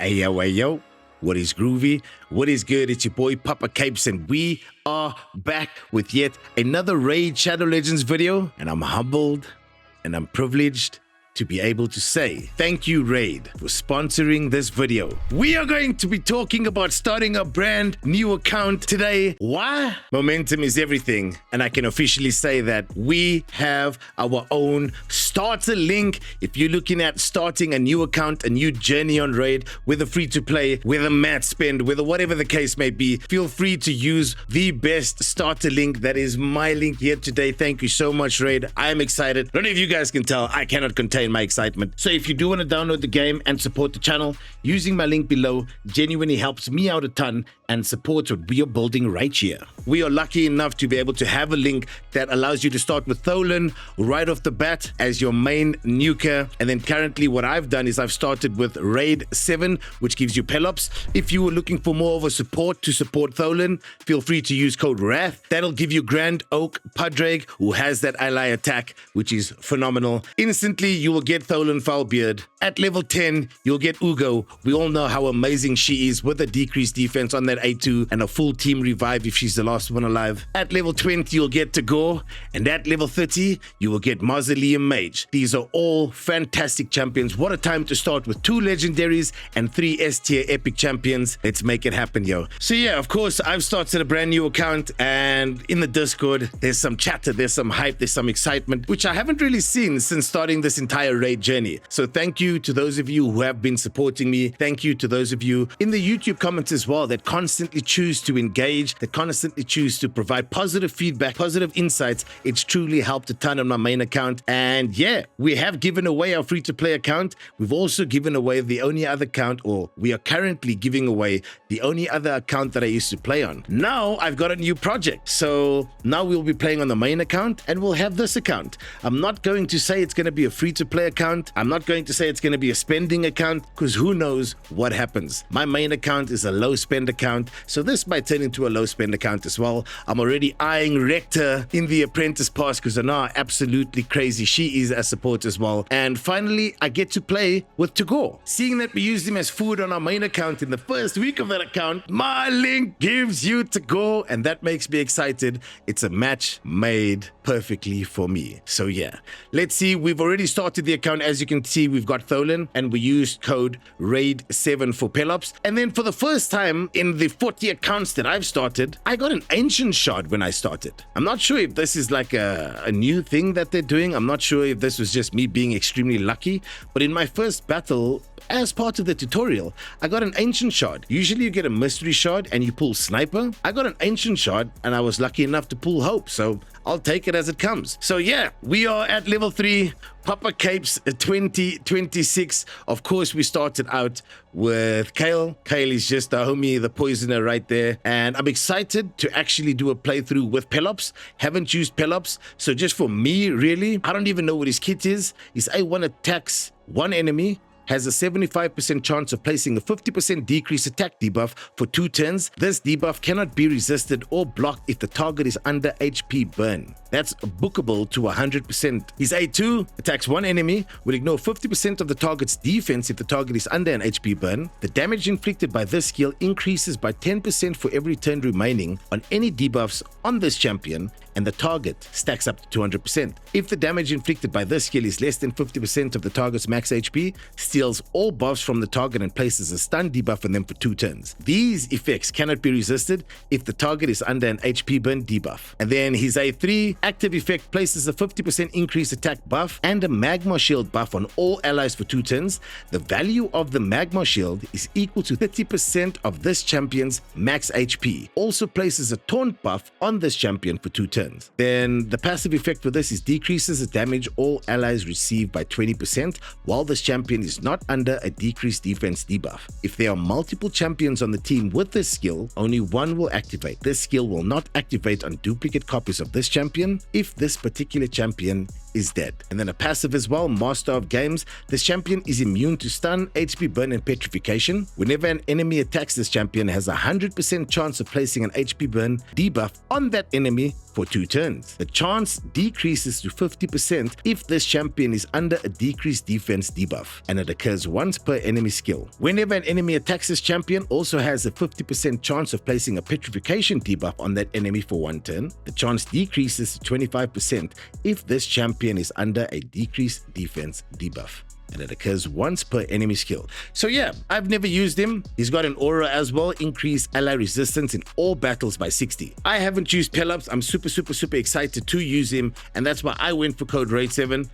Ayo, what is groovy? What is good? It's your boy Papa Capes, and we are back with yet another Raid Shadow Legends video. And I'm humbled and I'm privileged to be able to say thank you, Raid, for sponsoring this video. We are going to be talking about starting a brand new account today. Why? Momentum is everything, and I can officially say that we have our own starter link. If you're looking at starting a new account, a new journey on Raid, whether free to play, whether mat spend, whether whatever the case may be, feel free to use the best starter link. That is my link here today. Thank you so much, Raid. I am excited. I don't know if you guys can tell, I cannot contain my excitement. So if you do want to download the game and support the channel, using my link below genuinely helps me out a ton and supports what we are building right here. We are lucky enough to be able to have a link that allows you to start with Tholin right off the bat as your main nuker. And then currently what I've done is I've started with Raid 7, which gives you Pelops. If you were looking for more of a support to support Tholin, feel free to use code WRATH. That'll give you Grand Oak Padraig, who has that ally attack, which is phenomenal. Instantly, you will get Tholin Foulbeard. At level 10, you'll get Uugo. We all know how amazing she is with a decreased defense on that A2 and a full team revive if she's the last one alive. At level 20, you'll get Tagoar. And at level 30, you will get Mausoleum Mage. These are all fantastic champions. What a time to start with 2 Legendaries and 3 S-tier epic champions. Let's make it happen, yo. So yeah, of course, I've started a brand new account, and in the Discord, there's some chatter, there's some hype, there's some excitement, which I haven't really seen since starting this entire Raid journey. So thank you to those of you who have been supporting me. Thank you to those of you in the YouTube comments as well that constantly choose to engage, that constantly choose to provide positive feedback, positive insights. It's truly helped a ton on my main account. And yeah, we have given away our free-to-play account. We've also given away the only other account, or we are currently giving away the only other account that I used to play on. Now I've got a new project. So now we'll be playing on the main account and we'll have this account. I'm not going to say it's going to be a free-to-play account. I'm not going to say it's going to be a spending account, because who knows what happens. My main account is a low spend account, so this might turn into a low spend account as well. I'm already eyeing Rector in the Apprentice Pass because I know how absolutely crazy she is as support as well. And finally, I get to play with Tagoar. Seeing that we used him as food on our main account in the first week of that account, my link gives you Tagoar, and that makes me excited. It's a match made perfectly for me. So yeah, let's see. We've already started the account. As you can see, we've got Tholin, and we used code RAID7 for Pelops. And then for the first time in the 40 accounts that I've started, I got an ancient shard when I started. I'm not sure if this is like a new thing that they're doing. I'm not sure if this was just me being extremely lucky, but in my first battle, as part of the tutorial, I got an ancient shard. Usually you get a mystery shard and you pull sniper. I got an ancient shard and I was lucky enough to pull hope, so I'll take it as it comes. So yeah, we are at level 3, Papa Capes 2026. Of course, we started out with Kale. Kale is just the homie, the poisoner right there. And I'm excited to actually do a playthrough with Pelops. Haven't used Pelops, so just for me, really, I don't even know what his kit is. His A1 attacks one enemy, has a 75% chance of placing a 50% decrease attack debuff for 2 turns. This debuff cannot be resisted or blocked if the target is under HP burn. That's bookable to 100%. His A2 attacks one enemy, will ignore 50% of the target's defense if the target is under an HP burn. The damage inflicted by this skill increases by 10% for every turn remaining on any debuffs on this champion, and the target stacks up to 200%. If the damage inflicted by this skill is less than 50% of the target's max HP, steals all buffs from the target and places a stun debuff on them for 2 turns. These effects cannot be resisted if the target is under an HP burn debuff. And then his A3 active effect places a 50% increase attack buff and a magma shield buff on all allies for 2 turns. The value of the magma shield is equal to 30% of this champion's max HP. Also places a taunt buff on this champion for 2 turns. Then the passive effect for this is decreases the damage all allies receive by 20% while this champion is not under a decreased defense debuff. If there are multiple champions on the team with this skill, only one will activate. This skill will not activate on duplicate copies of this champion if this particular champion is dead. And then a passive as well, Master of Games. This champion is immune to stun, HP burn, and petrification. Whenever an enemy attacks this champion, has a 100% chance of placing an HP burn debuff on that enemy for 2 turns. The chance decreases to 50% if this champion is under a decreased defense debuff, and it occurs once per enemy skill. Whenever an enemy attacks this champion, also has a 50% chance of placing a petrification debuff on that enemy for 1 turn. The chance decreases to 25% if this champion is under a decreased defense debuff, and it occurs once per enemy skill. So yeah, I've never used him. He's got an aura as well, increased ally resistance in all battles by 60. I haven't used Pelops. I'm super excited to use him, and that's why I went for code RAID 7.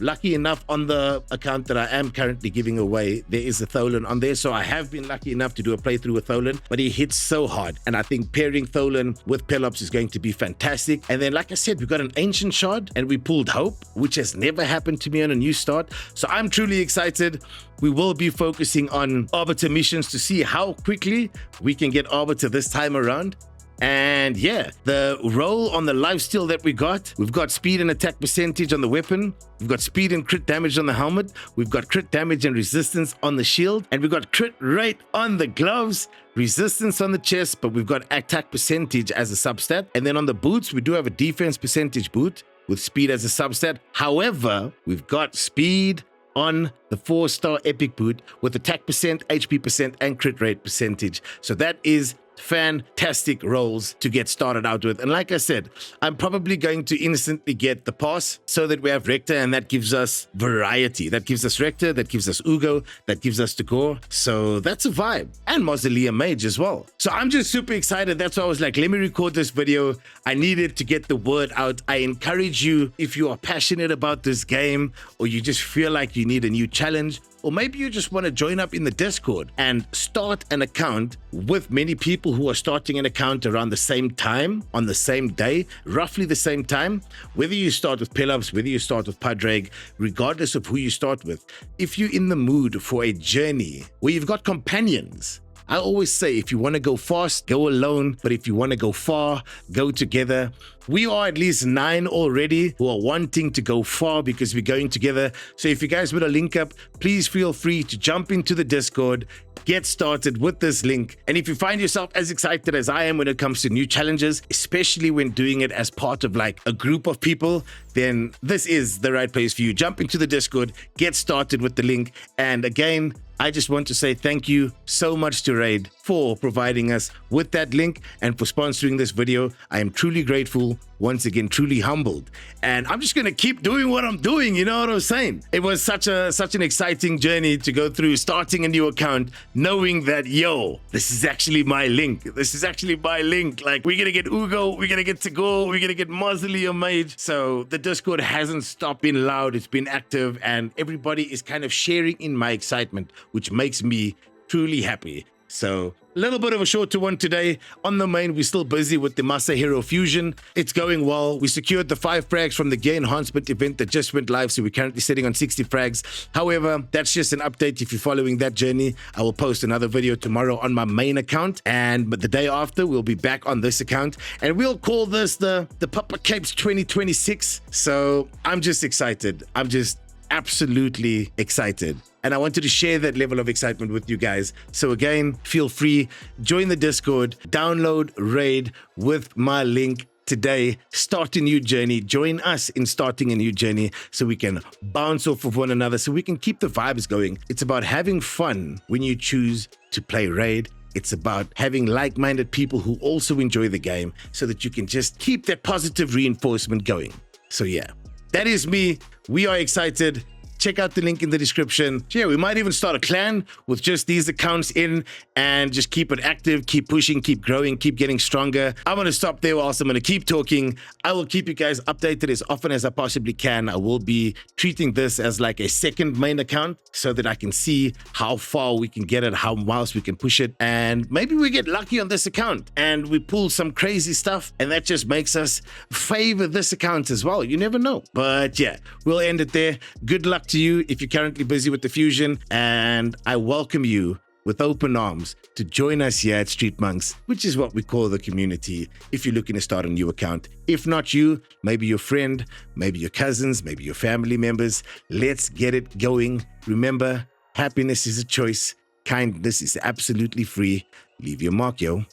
Lucky enough, on the account that I am currently giving away, there is a Tholin on there, so I have been lucky enough to do a playthrough with Tholin, but he hits so hard, and I think pairing Tholin with Pelops is going to be fantastic. And then, like I said, we got an Ancient Shard, and we pulled Hope, which has never happened to me on a new start, so I'm truly excited. We will be focusing on Arbiter missions to see how quickly we can get Arbiter this time around. And yeah, the roll on the lifesteal that we've got speed and attack percentage on the weapon, we've got speed and crit damage on the helmet, we've got crit damage and resistance on the shield, and we've got crit rate on the gloves, resistance on the chest, but we've got attack percentage as a substat. And then on the boots, we do have a defense percentage boot with speed as a substat. However, we've got speed on the 4-star epic boot with attack percent, HP percent, and crit rate percentage. So that is fantastic rolls to get started out with. And like I said, I'm probably going to instantly get the pass so that we have Rector, and that gives us variety. That gives us Rector, that gives us Uugo, that gives us Tagoar. So that's a vibe. And Mausoleum Mage as well. So I'm just super excited. That's why I was like, let me record this video. I needed to get the word out. I encourage you, if you are passionate about this game, or you just feel like you need a new challenge, or maybe you just want to join up in the Discord and start an account with many people who are starting an account around the same time, on the same day, roughly the same time, whether you start with Pelops, whether you start with Padraig, regardless of who you start with, if you're in the mood for a journey where you've got companions, I always say, if you want to go fast, go alone. But if you want to go far, go together. We are at least 9 already who are wanting to go far because we're going together. So if you guys want to link up, please feel free to jump into the Discord, get started with this link. And if you find yourself as excited as I am when it comes to new challenges, especially when doing it as part of like a group of people, then this is the right place for you. Jump into the Discord, get started with the link. And again, I just want to say thank you so much to Raid for providing us with that link and for sponsoring this video. I am truly grateful, once again, truly humbled. And I'm just going to keep doing what I'm doing, you know what I'm saying? It was such an exciting journey to go through, starting a new account, knowing that, yo, this is actually my link. This is actually my link. Like, we're going to get Uugo, we're going to get Tagoar, we're going to get Mausoleum Mage. So the Discord hasn't stopped being loud. It's been active, and everybody is kind of sharing in my excitement, which makes me truly happy. So a little bit of a shorter one today. On the main, we're still busy with the Masa Hero Fusion. It's going well. We secured the 5 frags from the gear enhancement event that just went live, so we're currently sitting on 60 frags. However, that's just an update. If you're following that journey, I will post another video tomorrow on my main account, and but the day after, we'll be back on this account, and we'll call this the Papa Capes 2026. So I'm just excited. I'm just absolutely excited. And I wanted to share that level of excitement with you guys. So again, feel free, join the Discord, download Raid with my link today, start a new journey, join us in starting a new journey so we can bounce off of one another, so we can keep the vibes going. It's about having fun when you choose to play Raid. It's about having like-minded people who also enjoy the game so that you can just keep that positive reinforcement going. So yeah, that is me. We are excited. Check out the link in the description. Yeah, we might even start a clan with just these accounts in and just keep it active, keep pushing, keep growing, keep getting stronger. I'm going to stop there whilst I'm going to keep talking. I will keep you guys updated as often as I possibly can. I will be treating this as like a second main account so that I can see how far we can get it, how miles we can push it. And maybe we get lucky on this account and we pull some crazy stuff, and that just makes us favor this account as well. You never know. But yeah, we'll end it there. Good luck to you if you're currently busy with the fusion, and I welcome you with open arms to join us here at Street Monks, which is what we call the community, if you're looking to start a new account. If not you, maybe your friend, maybe your cousins, maybe your family members. Let's get it going. Remember, happiness is a choice. Kindness is absolutely free. Leave your mark, yo.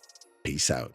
Peace out.